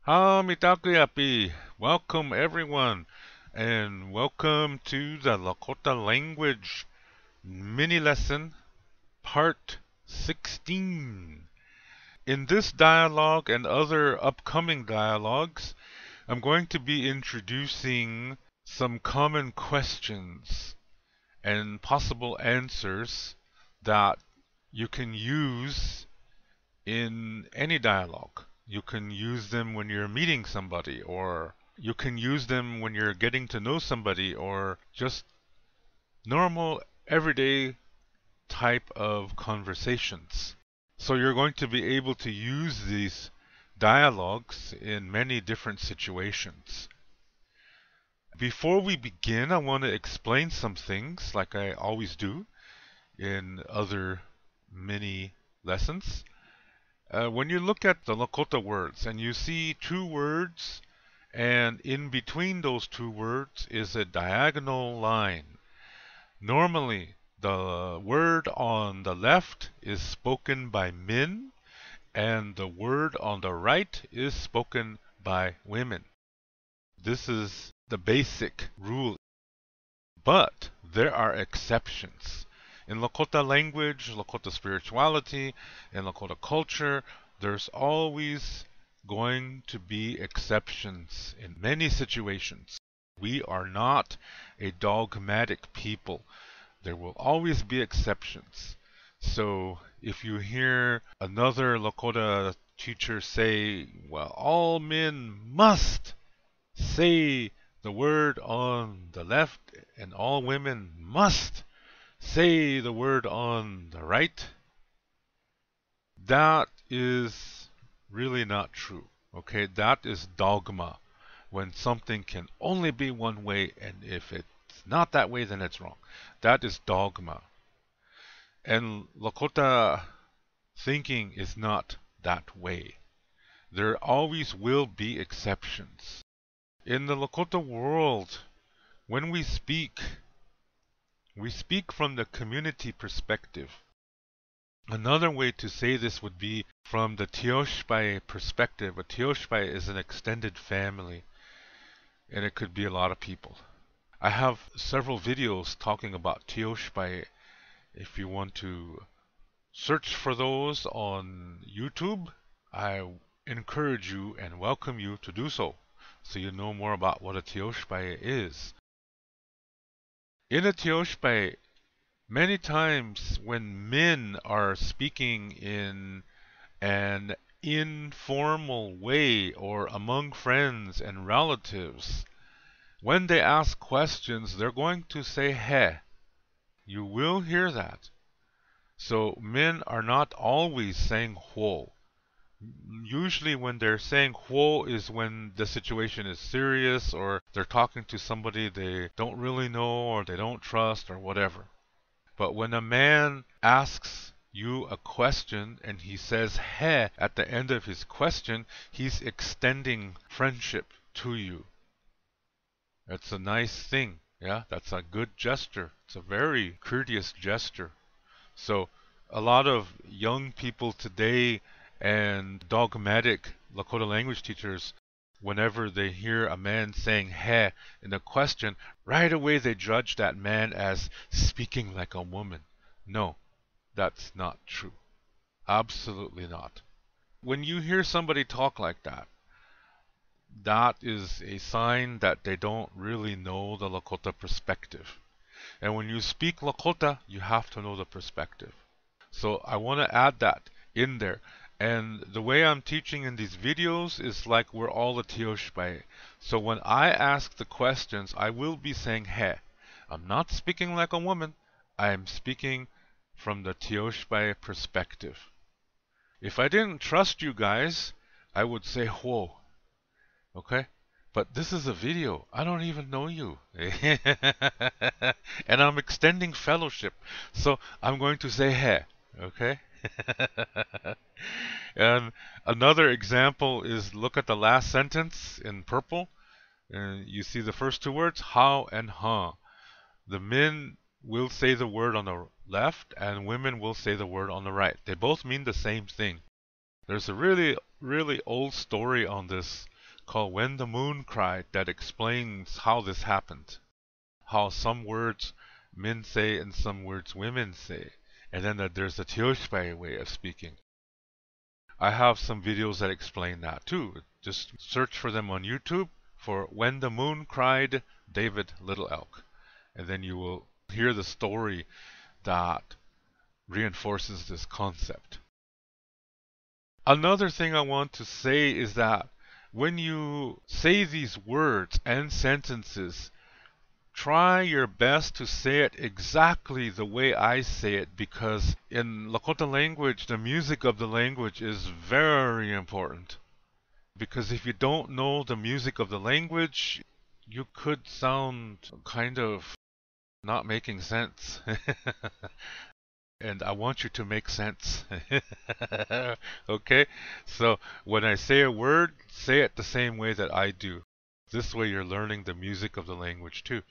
Mitakuyapi. Welcome everyone and welcome to the Lakota language mini lesson part 16. In this dialogue and other upcoming dialogues, I'm going to be introducing some common questions and possible answers that you can use in any dialogue. You can use them when you're meeting somebody, or you can use them when you're getting to know somebody, or just normal, everyday type of conversations. So you're going to be able to use these dialogues in many different situations. Before we begin, I want to explain some things like I always do in other mini lessons. When you look at the Lakota words and you see two words, and in between those two words is a diagonal line. Normally, the word on the left is spoken by men, and the word on the right is spoken by women. This is the basic rule. But there are exceptions. In Lakota language, Lakota spirituality, and Lakota culture, there's always going to be exceptions in many situations. We are not a dogmatic people. There will always be exceptions. So if you hear another Lakota teacher say, well, all men must say the word on the left and all women must say the word on the right, that is really not true. Okay, that is dogma. When something can only be one way, and if it's not that way, then it's wrong. That is dogma. And Lakota thinking is not that way. There always will be exceptions. In the Lakota world, when we speak from the community perspective. Another way to say this would be from the Tioshpai perspective. A Tioshpai is an extended family, and it could be a lot of people. I have several videos talking about Tioshpai. If you want to search for those on YouTube, I encourage you and welcome you to do so you know more about what a Tioshpai is. In a Tioshpai, many times when men are speaking in an informal way or among friends and relatives, when they ask questions, they're going to say he. You will hear that. So men are not always saying huo. Usually when they're saying huo is when the situation is serious, or they're talking to somebody they don't really know or they don't trust or whatever. But when a man asks you a question and he says he at the end of his question, he's extending friendship to you. That's a nice thing. Yeah, that's a good gesture. It's a very courteous gesture. So a lot of young people today and dogmatic Lakota language teachers, whenever they hear a man saying he in a question, right away they judge that man as speaking like a woman. No, that's not true. Absolutely not. When you hear somebody talk like that, that is a sign that they don't really know the Lakota perspective. And when you speak Lakota, you have to know the perspective. So I want to add that in there. And the way I'm teaching in these videos is like we're all a Tioshpai. So when I ask the questions, I will be saying he. I'm not speaking like a woman. I am speaking from the Tioshpai perspective. If I didn't trust you guys, I would say huo. Okay? But this is a video. I don't even know you. And I'm extending fellowship. So I'm going to say he. Okay? And another example is, look at the last sentence in purple. And you see the first two words, how and ha. The men will say the word on the left and women will say the word on the right. They both mean the same thing. There's a really, really old story on this called When the Moon Cried that explains how this happened. How some words men say and some words women say. And then there's the Teasing way of speaking. I have some videos that explain that too. Just search for them on YouTube for When the Moon Cried, David Little Elk. And then you will hear the story that reinforces this concept. Another thing I want to say is that when you say these words and sentences, try your best to say it exactly the way I say it, because in Lakota language, the music of the language is very important. Because if you don't know the music of the language, you could sound kind of not making sense. And I want you to make sense. Okay? So when I say a word, say it the same way that I do. This way you're learning the music of the language too.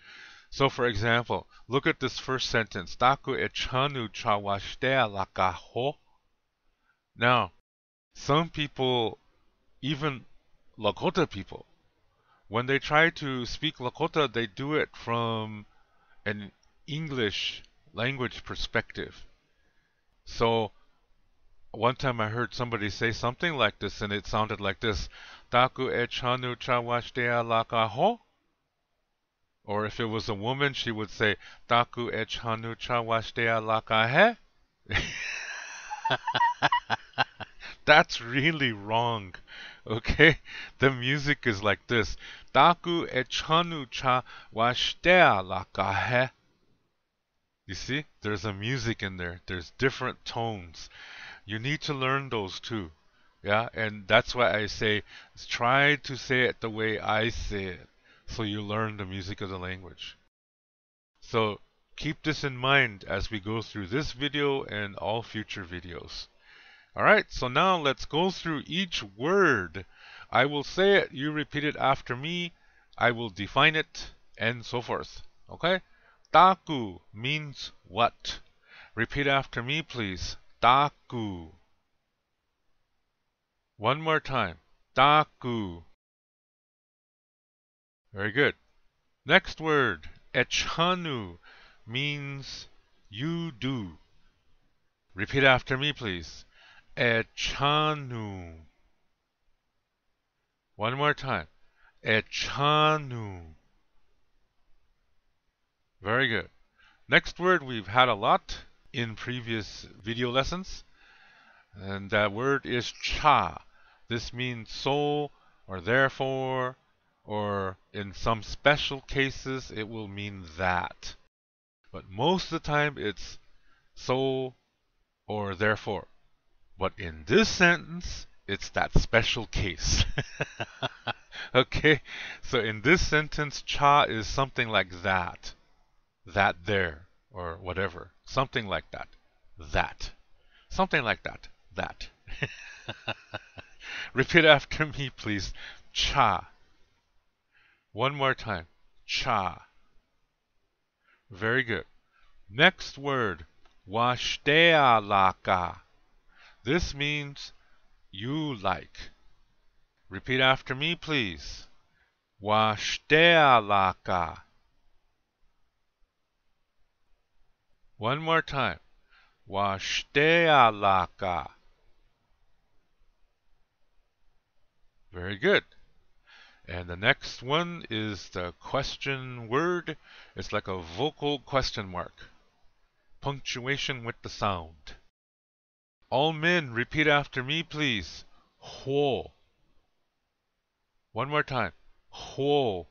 So for example, look at this first sentence. Taku e chanu cha Washday lakaho. Now, some people, even Lakota people, when they try to speak Lakota, they do it from an English language perspective. So one time I heard somebody say something like this, and it sounded like this: Taku e chanu cha Washday lakaho. Or if it was a woman, she would say, Taku e chanu cha Washday lakahe. That's really wrong. Okay? The music is like this: Taku e chanu cha Washday lakahe. You see? There's a music in there. There's different tones. You need to learn those too. Yeah? And that's why I say, try to say it the way I say it, so you learn the music of the language. So keep this in mind as we go through this video and all future videos. Alright, so now let's go through each word. I will say it, you repeat it after me, I will define it, and so forth. Okay? Taku means what? Repeat after me, please. Taku. One more time. Taku. Very good. Next word, echanu, means you do. Repeat after me, please. Echanu. One more time. Echanu. Very good. Next word we've had a lot in previous video lessons, and that word is cha. This means so or therefore, or in some special cases it will mean that. But most of the time it's so or therefore. But in this sentence, it's that special case. Okay? So in this sentence, cha is something like that. That there, or whatever. Something like that. That. Something like that. That. Repeat after me, please. Cha. One more time. Cha. Very good. Next word. Washday laka. This means you like. Repeat after me, please. Washday laka. One more time. Washday laka. Very good. And the next one is the question word. It's like a vocal question mark. Punctuation with the sound. All men, repeat after me, please. Ho. One more time. Ho.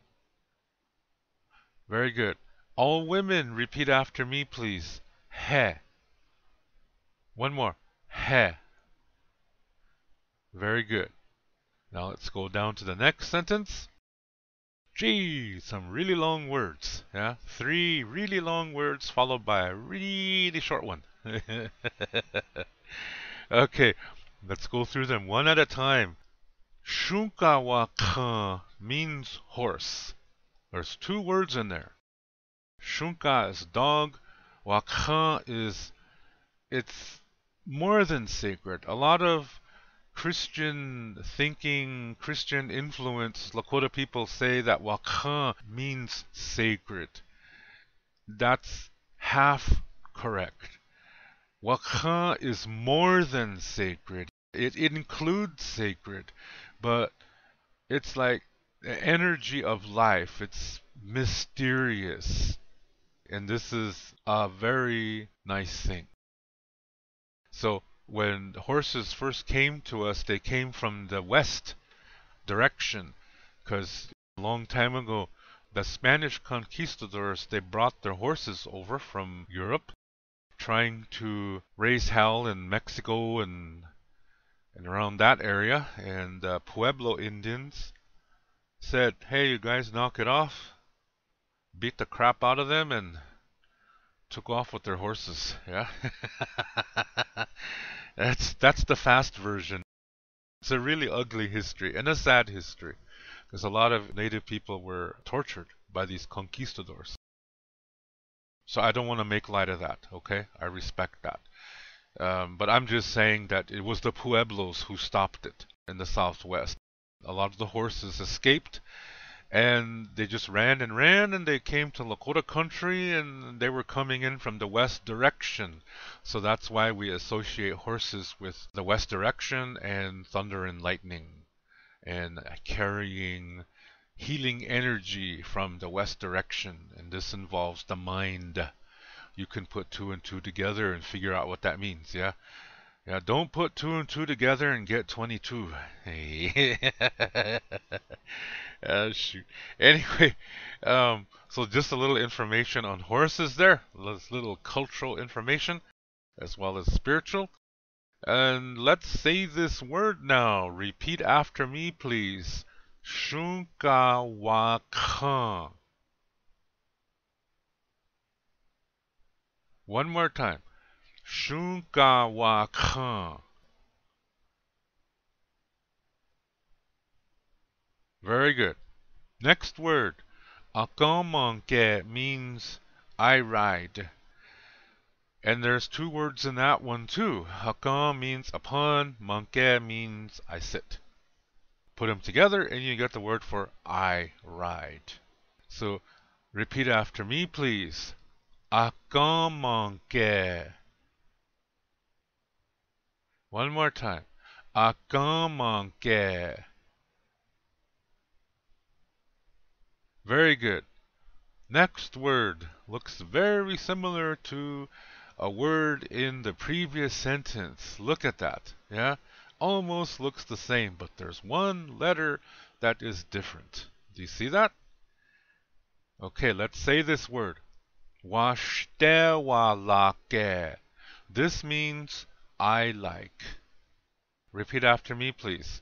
Very good. All women, repeat after me, please. He. One more. He. Very good. Now let's go down to the next sentence. Gee, some really long words. Yeah, 3 really long words followed by a really short one. Okay, let's go through them one at a time. Shu Kawika means horse. There's 2 words in there. Shunka is dog. Waka is, it's more than sacred. A lot of Christian thinking, Christian influence, Lakota people say that Wakhan means sacred. That's half correct. Wakhan is more than sacred. It includes sacred, but it's like the energy of life. It's mysterious. And this is a very nice thing. So when horses first came to us, they came from the west direction, because a long time ago, the Spanish conquistadors, they brought their horses over from Europe, trying to raise hell in Mexico and around that area. And Pueblo Indians said, hey, you guys knock it off, beat the crap out of them, and took off with their horses. Yeah. That's the fast version. It's a really ugly history and a sad history, because a lot of native people were tortured by these conquistadors. So I don't want to make light of that, okay? I respect that. But I'm just saying that it was the Pueblos who stopped it in the southwest. A lot of the horses escaped, and they just ran, and they came to Lakota country, and they were coming in from the west direction. So that's why we associate horses with the west direction and thunder and lightning, and carrying healing energy from the west direction. And this involves the mind. You can put 2 and 2 together and figure out what that means, yeah? Yeah, don't put 2 and 2 together and get 22. Shoot. Anyway, so just a little information on horses there. This little cultural information as well as spiritual. And let's say this word now. Repeat after me, please. Shu Kawika. One more time. Shu Kawika. Very good. Next word. Akamanke means I ride. And there's 2 words in that one too. Hakam means upon, manke means I sit. Put them together and you get the word for I ride. So repeat after me, please. Akamanke. One more time. Akamanke. Very good. Next word looks very similar to a word in the previous sentence. Look at that. Yeah? Almost looks the same, but there's one letter that is different. Do you see that? Okay, let's say this word. Washday. This means I like. Repeat after me, please.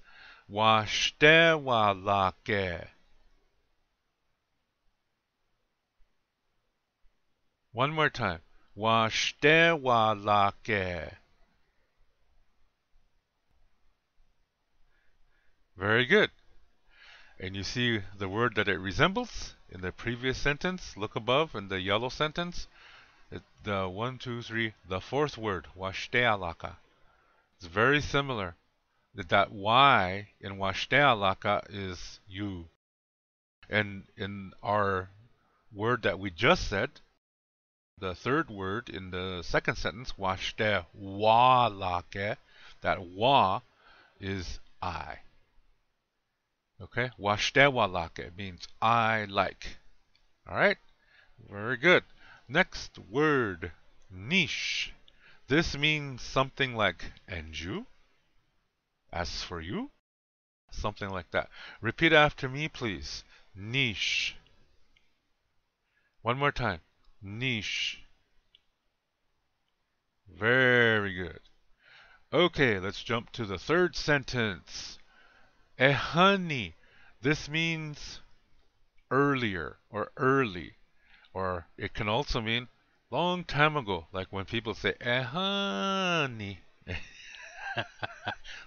Washday. One more time. Washday. Very good. And you see the word that it resembles in the previous sentence. Look above in the yellow sentence. The 1, 2, 3, the 4th word, Washday. It's very similar. That Y in Washday is you. And in our word that we just said, the 3rd word in the 2nd sentence, Washday, that wa is I. Okay? Washday means I like. Alright? Very good. Next word, Nish. This means something like and you, as for you, something like that. Repeat after me, please. Nish. One more time. Nish. Very good. Okay, let's jump to the 3rd sentence. Ehani. This means earlier or early. Or it can also mean long time ago. Like when people say ehani.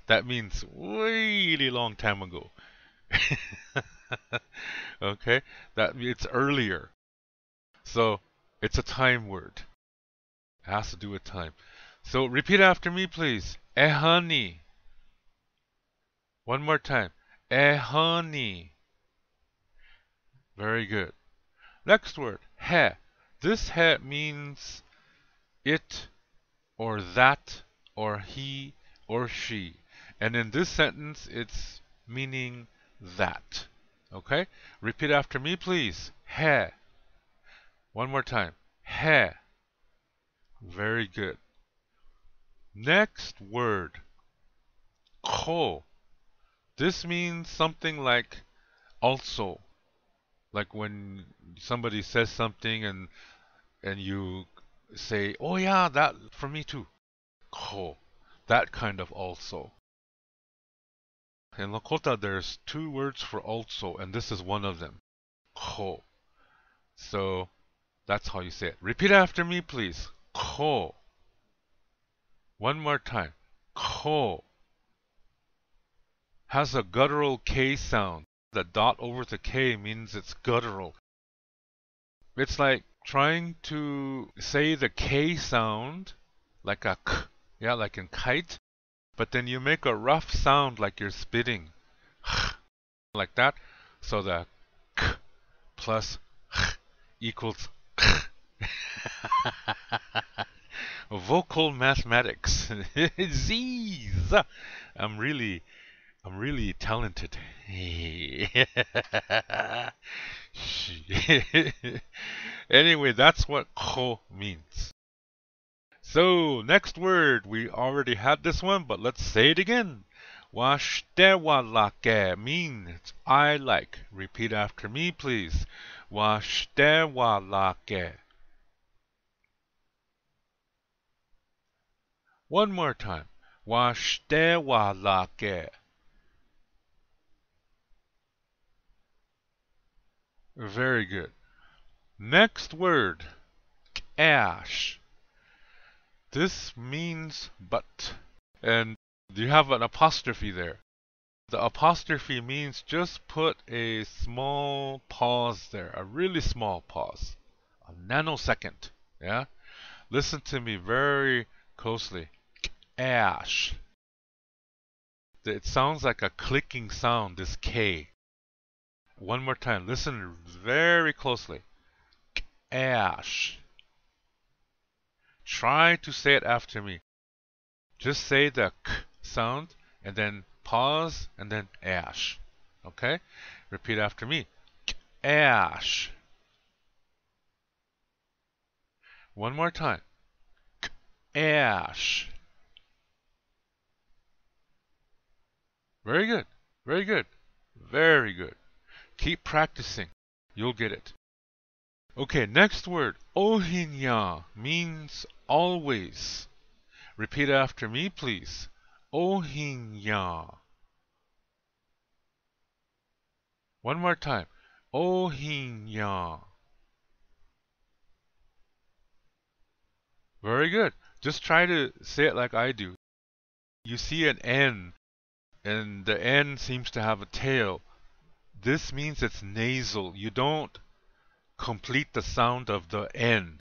That means really long time ago. Okay? That it's earlier. So it's a time word. It has to do with time. So repeat after me, please. Ehani. One more time. Ehani. Very good. Next word. He. This he means it or that or he or she. And in this sentence, it's meaning that. Okay? Repeat after me, please. He. One more time. He. Very good. Next word. Ko. This means something like also. Like when somebody says something and you say, oh yeah, that for me too. Ko. That kind of also. In Lakota, there's two words for also, and this is one of them. Ko. So that's how you say it. Repeat after me, please. Ko. One more time. Ko. Has a guttural K sound. The dot over the K means it's guttural. It's like trying to say the K sound like a K, yeah, like in kite, but then you make a rough sound like you're spitting. Like that. So the K plus equals vocal mathematics. Z's. I'm really talented. Anyway, that's what ko means. So, next word. We already had this one, but let's say it again. Washday walake means I like. Repeat after me, please. Washday walake. One more time. Washday walake. Very good. Next word. Ash. This means but. And you have an apostrophe there. The apostrophe means just put a small pause there. A really small pause. A nanosecond. Yeah? Listen to me very closely. Ash. It sounds like a clicking sound, this K. One more time. Listen very closely. Ash. Try to say it after me. Just say the K sound and then pause and then ash. Okay? Repeat after me. Ash. One more time. Ash. Very good. Very good. Very good. Keep practicing. You'll get it. Okay, next word. Ohin means always. Repeat after me, please. Ohin. One more time. Ohin. Very good. Just try to say it like I do. You see an N, and the N seems to have a tail. This means it's nasal. You don't complete the sound of the N.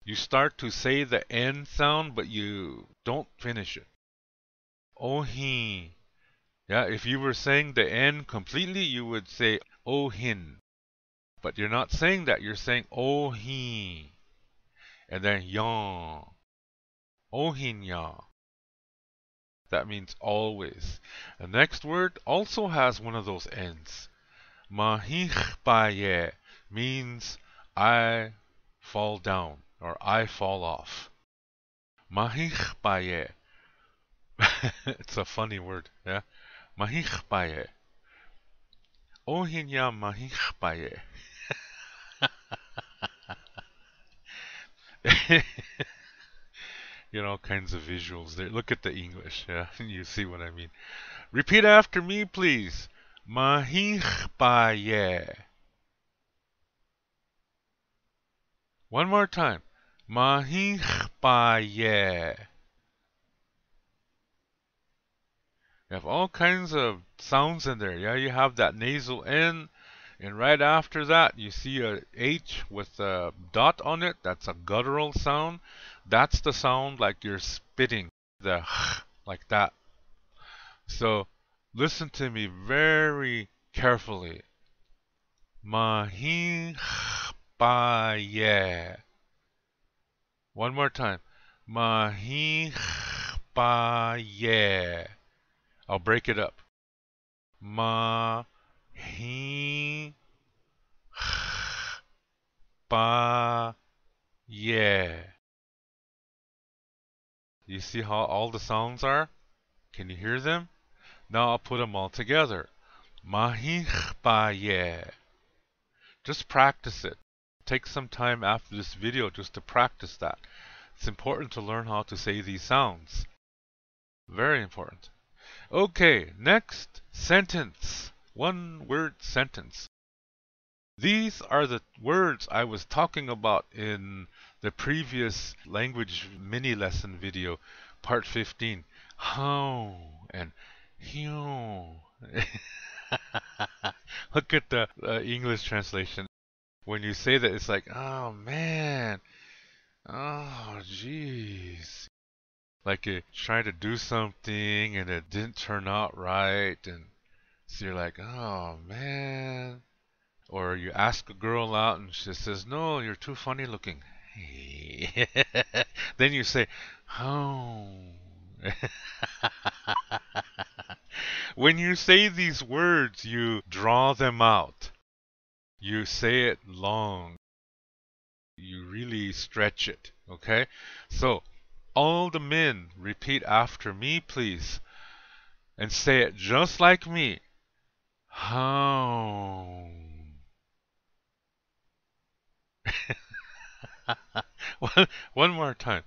You start to say the N sound, but you don't finish it. Ohin. Yeah, if you were saying the N completely, you would say Ohin. But you're not saying that. You're saying Ohin. And then yang. Ohin yang. That means always. The next word also has one of those N's. Mahe means I fall down or I fall off. Mahe. It's a funny word, yeah? Mahe. Ohinya mahe. You know, all kinds of visuals there. Look at the English, yeah? You see what I mean. Repeat after me, please. Mahe. One more time. Mahe. You have all kinds of sounds in there. Yeah, you have that nasal N, and right after that, you see a H with a dot on it. That's a guttural sound. That's the sound like you're spitting, the like that. So Listen to me very carefully. Mahe ba ye. One more time. Mahe ba ye. I'll break it up. Mahe ba ye. You see how all the sounds are? Can you hear them? Now I'll put them all together. Mahe ba ye. Just practice it. Take some time after this video just to practice that. It's important to learn how to say these sounds. Very important. Okay, next sentence. One word sentence. These are the words I was talking about in the previous language mini lesson video, part 15. How and hew. Look at the English translation. When you say that, it's like, oh man, oh jeez. Like you try to do something and it didn't turn out right, and so you're like, oh man. Or you ask a girl out and she says, no, you're too funny looking. Then you say, oh. When you say these words, you draw them out. You say it long. You really stretch it, okay? So, all the men, repeat after me, please. And say it just like me. How. One more time.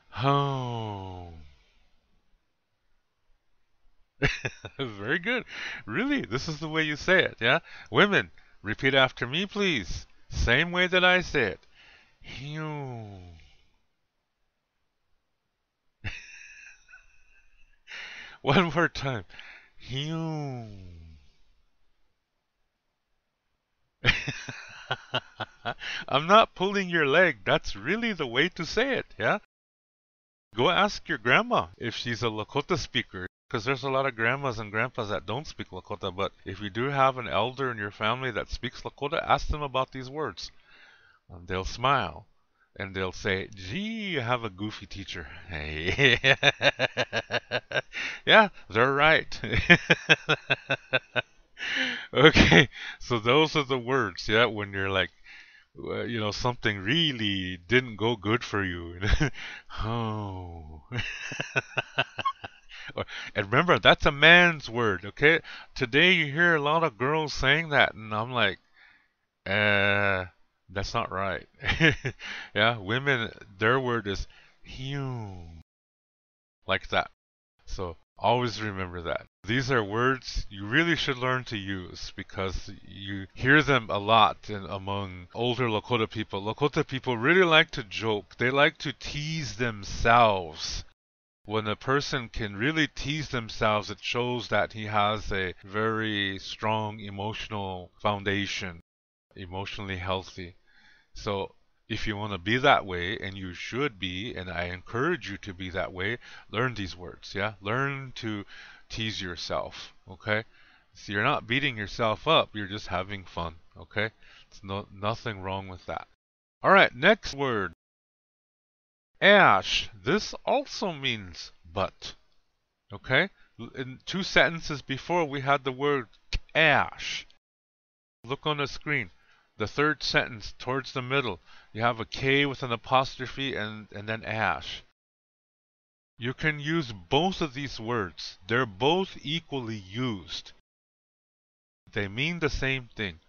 How. Very good. Really, this is the way you say it, yeah? Women, repeat after me, please. Same way that I say it. Hew. One more time. Hew. I'm not pulling your leg. That's really the way to say it, yeah? Go ask your grandma if she's a Lakota speaker, because there's a lot of grandmas and grandpas that don't speak Lakota, but if you do have an elder in your family that speaks Lakota, ask them about these words. They'll smile. And they'll say, gee, you have a goofy teacher. Hey. Yeah, they're right. Okay, so those are the words, yeah, when you're like, something really didn't go good for you. Oh. And remember, that's a man's word, okay? Today you hear a lot of girls saying that, and I'm like, that's not right. Yeah, women, their word is hew. Like that. So always remember that. These are words you really should learn to use because you hear them a lot among older Lakota people. Lakota people really like to joke. They like to tease themselves. When a person can really tease themselves, it shows that he has a very strong emotional foundation, emotionally healthy. So if you want to be that way, and you should be, and I encourage you to be that way, learn these words, yeah? Learn to tease yourself, okay? So you're not beating yourself up, you're just having fun, okay? There's nothing wrong with that. All right, next word. Ash. This also means but, okay? In 2 sentences before, we had the word ash. Look on the screen. The 3rd sentence towards the middle, you have a K with an apostrophe and then ash. You can use both of these words. They're both equally used. They mean the same thing.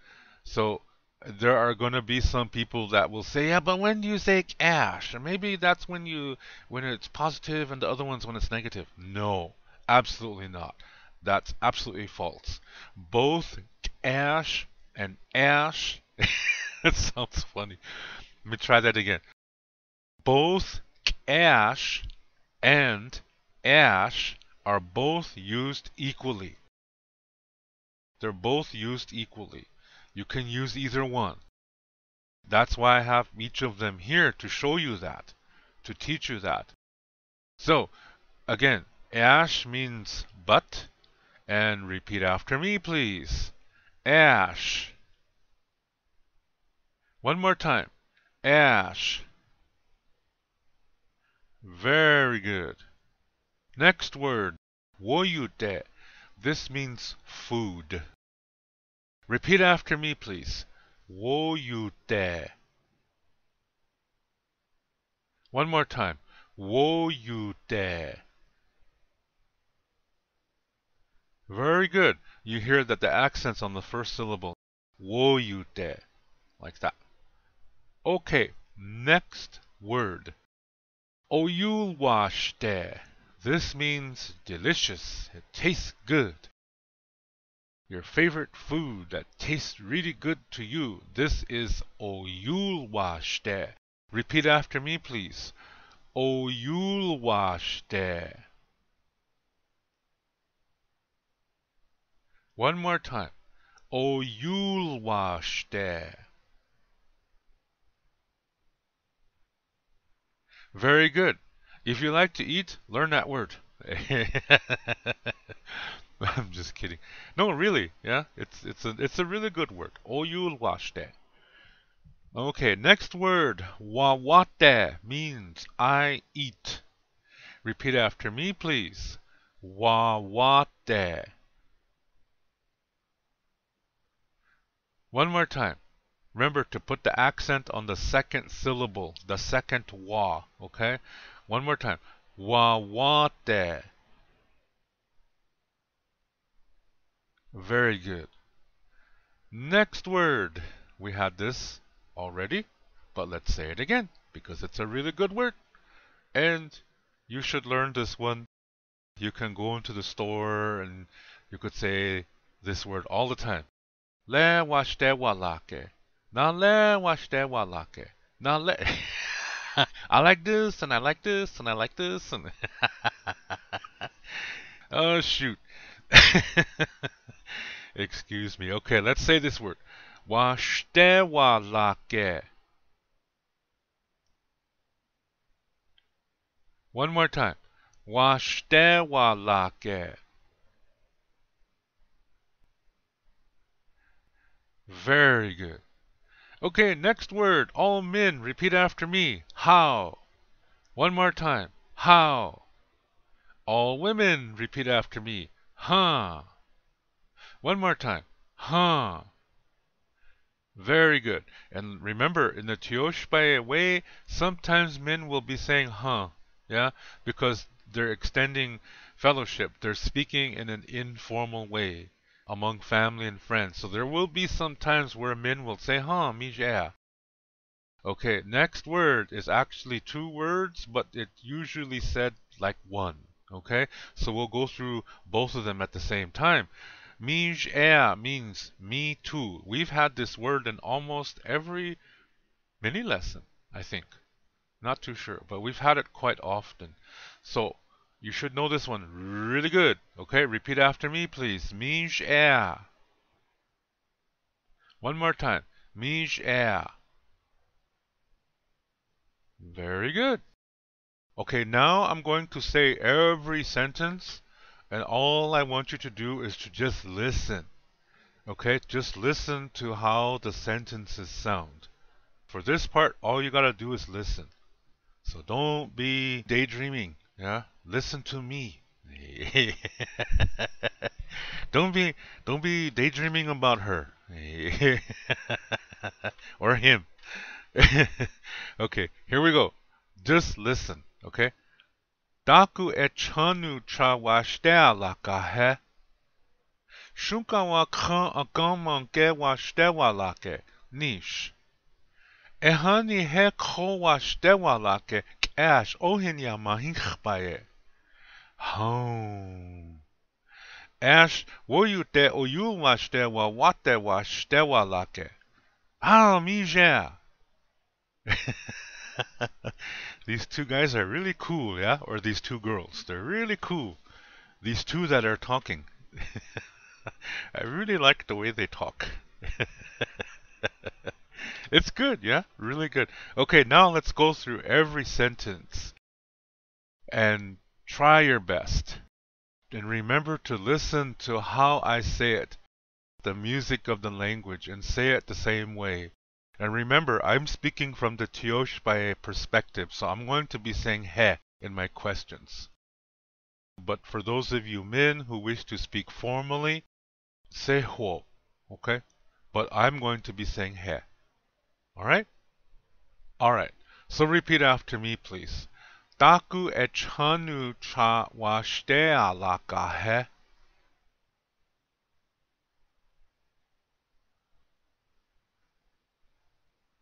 So there are going to be some people that will say, yeah, but when do you say ash? Or maybe that's when it's positive and the other one's when it's negative. No, absolutely not. That's absolutely false. Both ash and ash. It sounds funny. Let me try that again. Both ash and ash are both used equally. They're both used equally. You can use either one. That's why I have each of them here to show you that, to teach you that. So, again, ash means but, And repeat after me, please. Ash. One more time. Ash. Very good. Next word. Woyute. This means food. Repeat after me, please. Woyute. One more time. Woyute. Very good. You hear that the accent's on the first syllable. Woyute. Like that. Okay, next word. Washday. This means delicious. It tastes good. Your favorite food that tastes really good to you. This is Washday. Repeat after me, please. Washday. One more time. Washday. Very good. If you like to eat, learn that word. I'm just kidding. No, really, yeah, it's a really good word. Washday. Okay, next word. Wawate means I eat. Repeat after me, please. Wawate. One more time. Remember to put the accent on the second syllable, the second wa, okay? One more time. Wawate. Very good. Next word. We had this already, but let's say it again because it's a really good word. And you should learn this one. You can go into the store and you could say this word all the time. Le washday walake. Now le washday walake. Now le I like this and I like this and I like this and oh shoot. Excuse me. Okay, let's say this word. Washday walake. One more time. Washday walake. Very good. Okay, next word. All men, repeat after me. How. One more time. How. All women, repeat after me. Huh. One more time. Huh. Very good. And remember, in the Tioshbai way, sometimes men will be saying huh. Yeah? Because they're extending fellowship. They're speaking in an informal way among family and friends. So there will be some times where men will say huh, mijea. Okay, next word is actually two words, but it's usually said like one. Okay? So we'll go through both of them at the same time. Mijea means me too. We've had this word in almost every mini lesson, I think. Not too sure, but we've had it quite often. So you should know this one really good. Okay, repeat after me, please. Mijea. One more time. Mijea. Very good. Okay, now I'm going to say every sentence, and all I want you to do is to just listen. Okay, just listen to how the sentences sound. For this part, all you gotta do is listen. So don't be daydreaming. Yeah, listen to me. don't be daydreaming about her or him. Okay, here we go. Just listen. Okay. Daku e chanu cha washday laka he. Shunkawa khan agaman ke washday lake. Nish. Ehani he kho washday lake kash Ohin ya Mahe khbaye. Home. Ash woyute oyul washday wate washday lake. Ah, mija. These two guys are really cool, yeah? Or these two girls. They're really cool. These two that are talking. I really like the way they talk. It's good, yeah? Really good. Okay, now let's go through every sentence and try your best. And remember to listen to how I say it, the music of the language, and say it the same way. And remember, I'm speaking from the Teospai perspective, so I'm going to be saying he in my questions. But for those of you men who wish to speak formally, say ho, okay? But I'm going to be saying he. Alright? Alright. So repeat after me, please. Taku e chanu cha washday laka he.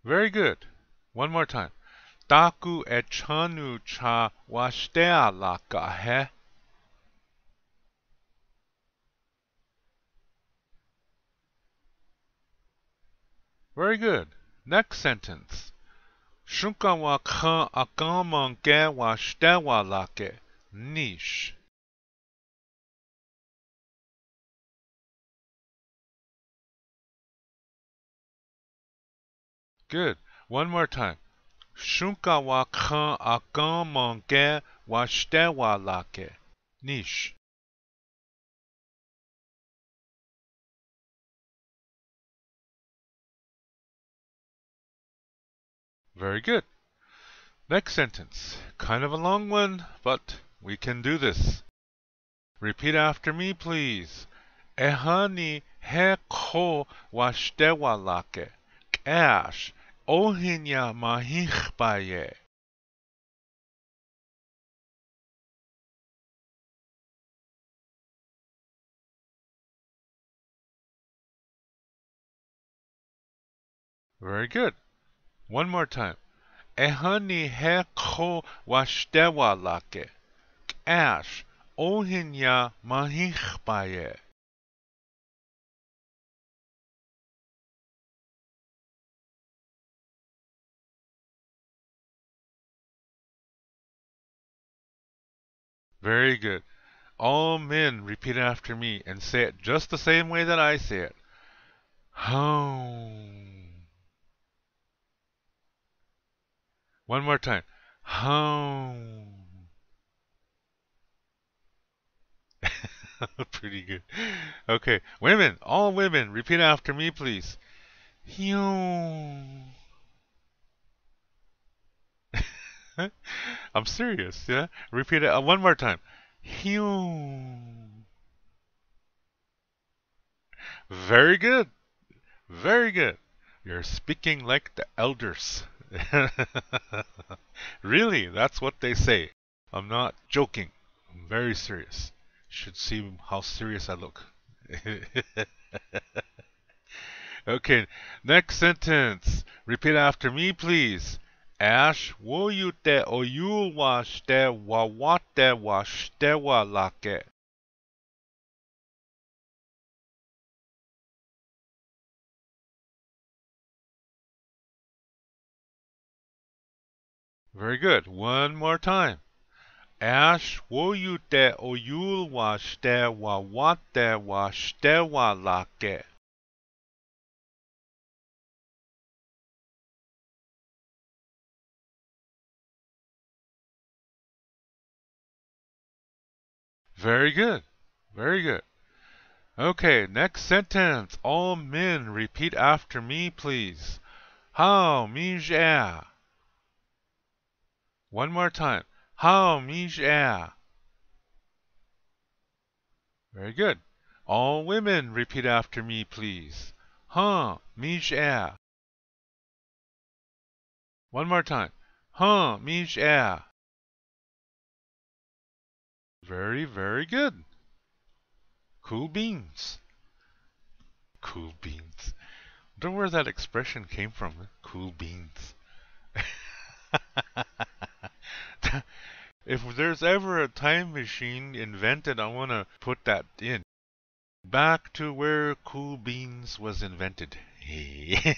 Very good. One more time. Taku e chanu cha washday laka he. Very good. Next sentence. Shunka wa khan akamon ge washday lake. Nish. Good. One more time. Shunka wa khan akamon ge washday lake. Nish. Very good. Next sentence. Kind of a long one, but we can do this. Repeat after me, please. Ehani he ko washdewa lake. Kash. Ohinya mahich. Very good. One more time. Ehani he ko washdewa lake. Kash. Ohinya mahich. Very good. All men repeat after me and say it just the same way that I say it. Home. One more time. Home. Pretty good. Okay. Women, all women, repeat after me, please. Hyun. I'm serious, yeah? Repeat it one more time. Hyun. Very good. Very good. You're speaking like the elders. Really, that's what they say. I'm not joking. I'm very serious. You should see how serious I look. Okay, next sentence. Repeat after me, please. Ash wo yute oyul washte wawate washtewa lake. Very good. One more time. Ash wo yute oyul washte wawate washtewa lake. Very good. Very good. Okay, next sentence. All men repeat after me, please. How mij air. One more time. How mij air. Very good. All women repeat after me, please. Huh, mij air. One more time. Huh, mij air. Very, very good. Cool beans. Cool beans. Don't know where that expression came from. Cool beans. If there's ever a time machine invented, I want to put that in. Back to where cool beans was invented. Hey.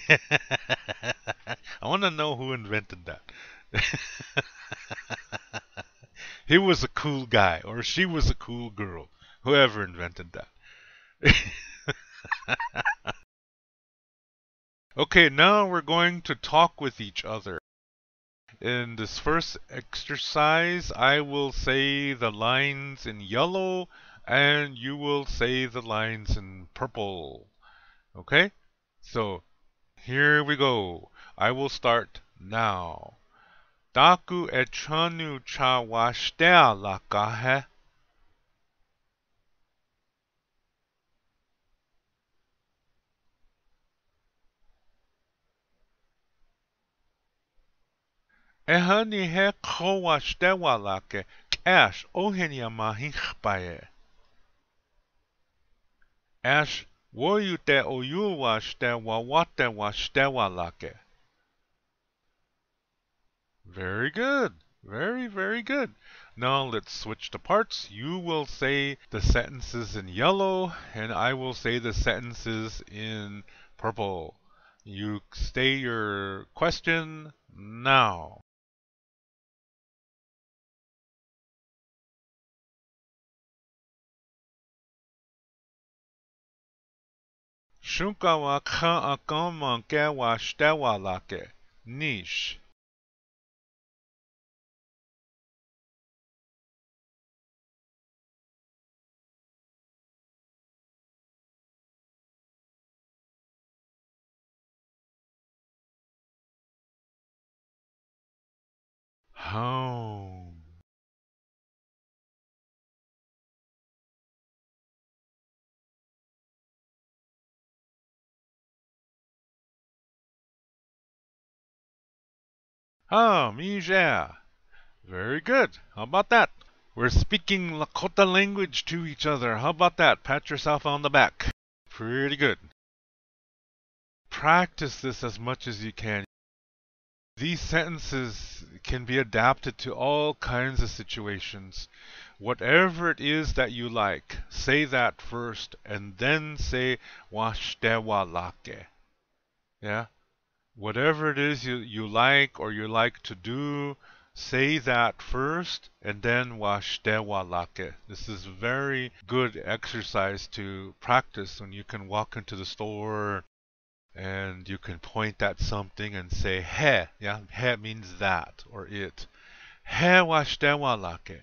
I want to know who invented that. He was a cool guy, or she was a cool girl. Whoever invented that. Okay, now we're going to talk with each other. In this first exercise, I will say the lines in yellow, and you will say the lines in purple. Okay? So, here we go. I will start now. Daku e chanu cha washday lakahe. Ehani he ko washday lake. Ash Ohin ya Mahe baye. Ash woyute oyu washday wawate washday lake. Very good. Very, very good. Now let's switch to parts. You will say the sentences in yellow, and I will say the sentences in purple. You say your question now. Shu Kawika akamanke Washday Nish. Home. Mija. Very good. How about that? We're speaking Lakota language to each other. How about that? Pat yourself on the back. Pretty good. Practice this as much as you can. These sentences can be adapted to all kinds of situations. Whatever it is that you like, say that first and then say washday lake. Yeah? Whatever it is you like or you like to do, say that first and then washday lake. This is very good exercise to practice when you can walk into the store and you can point at something and say he. Yeah, he means that or it. He washday lake.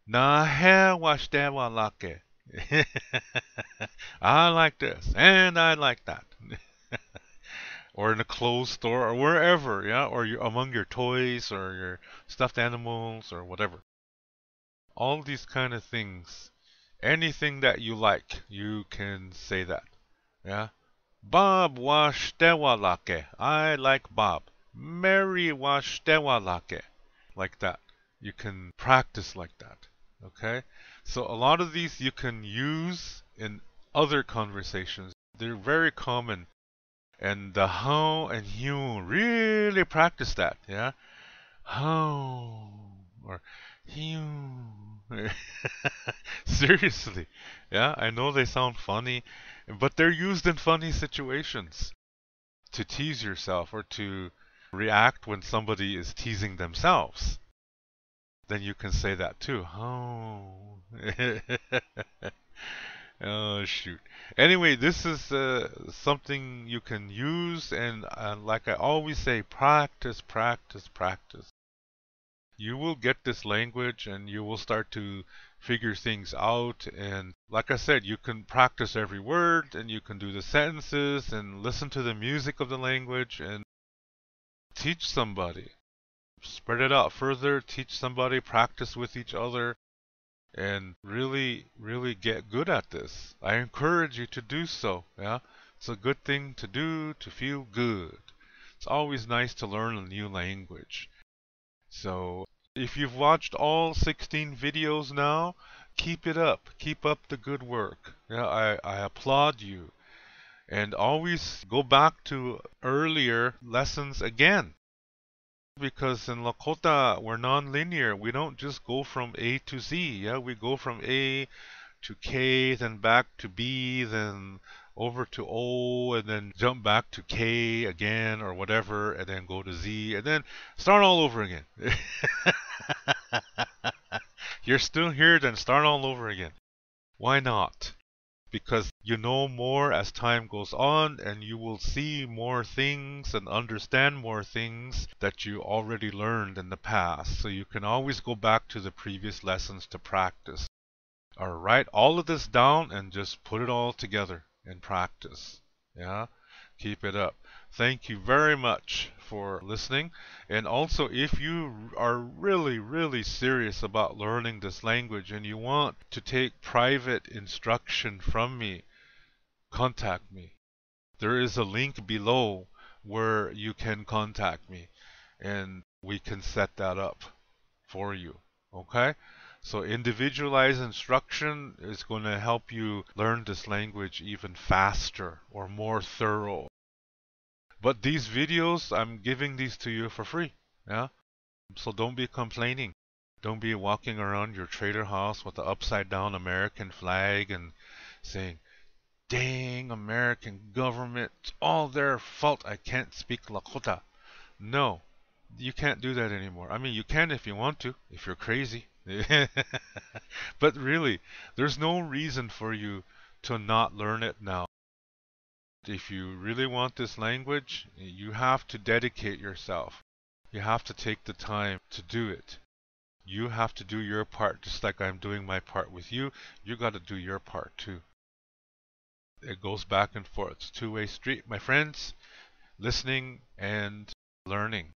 Na he washday lake. I like this and I like that. Or in a clothes store or wherever, yeah, or among your toys or your stuffed animals or whatever. All these kind of things. Anything that you like, you can say that. Yeah. Bob washday lake. I like Bob. Mary washday lake. Like that. You can practice like that. Okay? So a lot of these you can use in other conversations. They're very common. And the how and you really practice that, yeah? How or you. Seriously, yeah? I know they sound funny, but they're used in funny situations to tease yourself or to react when somebody is teasing themselves. Then you can say that too. How. Oh, shoot. Anyway, this is something you can use, and like I always say, practice, practice, practice. You will get this language and you will start to figure things out. And like I said, you can practice every word and you can do the sentences and listen to the music of the language and teach somebody. Spread it out further, teach somebody, practice with each other, and really, really get good at this. I encourage you to do so. Yeah, it's a good thing to do to feel good. It's always nice to learn a new language. So if you've watched all 16 videos now, keep it up. Keep up the good work. Yeah, I applaud you. And always go back to earlier lessons again. Because in Lakota, we're non-linear. We don't just go from A to Z. Yeah, we go from A to K, then back to B, then over to O, and then jump back to K again or whatever, and then go to Z, and then start all over again. You're still here, then start all over again. Why not? Because you know more as time goes on and you will see more things and understand more things that you already learned in the past. So you can always go back to the previous lessons to practice. or write all of this down and just put it all together in practice. Yeah, keep it up. Thank you very much for listening. And also, if you are really, really serious about learning this language and you want to take private instruction from me, contact me. There is a link below where you can contact me and we can set that up for you. Okay? So individualized instruction is going to help you learn this language even faster or more thorough. But these videos, I'm giving these to you for free. Yeah? So don't be complaining. Don't be walking around your trader house with the upside down American flag and saying, dang American government, it's all their fault I can't speak Lakota. No, you can't do that anymore. I mean, you can if you want to, if you're crazy. But really, there's no reason for you to not learn it now. If you really want this language, you have to dedicate yourself. You have to take the time to do it. You have to do your part just like I'm doing my part with you. You got to do your part too. It goes back and forth. It's a two-way street, my friends. Listening and learning.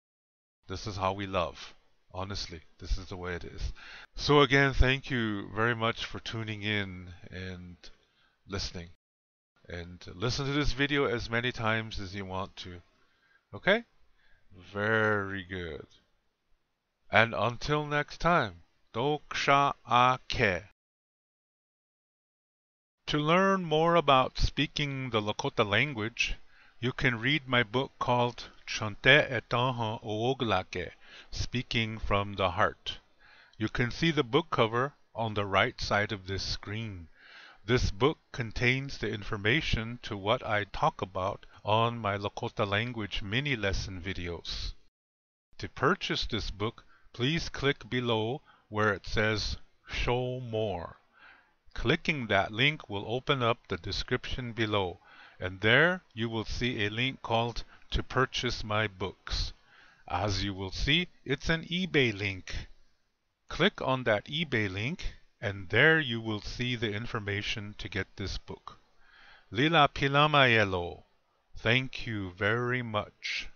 This is how we love. Honestly, this is the way it is. So again, thank you very much for tuning in and listening. And listen to this video as many times as you want to. Okay? Very good. And until next time, Doksha Ake. To learn more about speaking the Lakota language, you can read my book called Chante Etanha Ooglake, Speaking from the Heart. You can see the book cover on the right side of this screen. This book contains the information to what I talk about on my Lakota language mini lesson videos. To purchase this book, please click below where it says Show More. Clicking that link will open up the description below, and there you will see a link called To Purchase My Books. As you will see, it's an eBay link. Click on that eBay link, and there you will see the information to get this book. Lila Pilamayelo. Thank you very much.